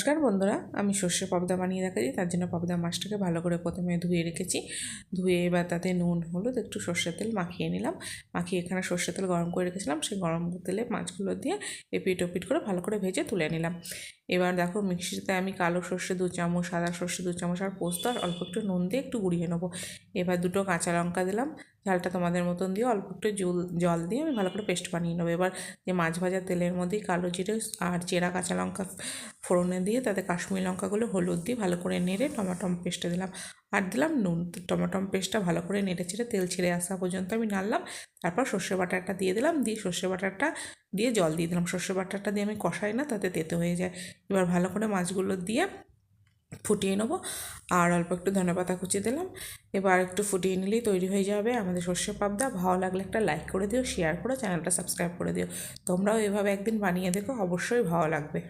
নমস্কার বন্ধুরা, আমি সর্ষে পাবদা বানিয়ে দেখাচ্ছি। তার জন্য পাবদা মাছটাকে ভালো করে প্রথমে ধুয়ে রেখেছি। ধুয়ে এবার তাতে নুন, হলুদ, একটু সর্ষের তেল মাখিয়ে নিলাম। মাখিয়ে এখানে সর্ষের তেল গরম করে রেখেছিলাম। সেই গরম তেলে মাছগুলো দিয়ে এপিট ওপিট করে ভালো করে ভেজে তুলে নিলাম। এবার দেখো মিক্সিতে আমি কালো সর্ষে 2 চামচ, সাদা সর্ষে 2 চামচ আর পোস্ত আর অল্প একটু নুন দিয়ে একটু গুঁড়িয়ে নেবো। এবার 2টো কাঁচা লঙ্কা দিলাম, ঝালটা তোমাদের মতন দিয়ে অল্প একটু জল দিয়ে আমি ভালো করে পেস্ট বানিয়ে নেবো। এবার যে মাছ ভাজা তেলের মধ্যেই কালো জিরে আর চেরা কাঁচা লঙ্কা ফোড়নে দিয়ে তাতে কাশ্মীরি লঙ্কাগুলো হলুদ দিয়ে ভালো করে নেড়ে টমেটো পেস্টটা দিলাম আর দিলাম নুন। টমেটো পেস্টটা ভালো করে নেড়ে ছেড়ে তেল ছেড়ে আসা পর্যন্ত আমি নাড়লাম। তারপর সর্ষে বাটাটা দিয়ে দিলাম, দিয়ে সর্ষে বাটাটা দিয়ে জল দিয়ে দিলাম। সর্ষে বাটাটা দিয়ে আমি কষাই না, তাতে তেতো হয়ে যায়। এবার ভালো করে মাছগুলো দিয়ে ফুটিয়ে নেবো আর অল্প একটু ধনেপাতা কুচি দিলাম। এবার একটু ফুটিয়ে নিলেই তৈরি হয়ে যাবে আমাদের সর্ষে পাবদা। ভালো লাগলে একটা লাইক করে দিও, শেয়ার করে চ্যানেলটা সাবস্ক্রাইব করে দিও। তোমরাও এভাবে একদিন বানিয়ে দেখো, অবশ্যই ভালো লাগবে।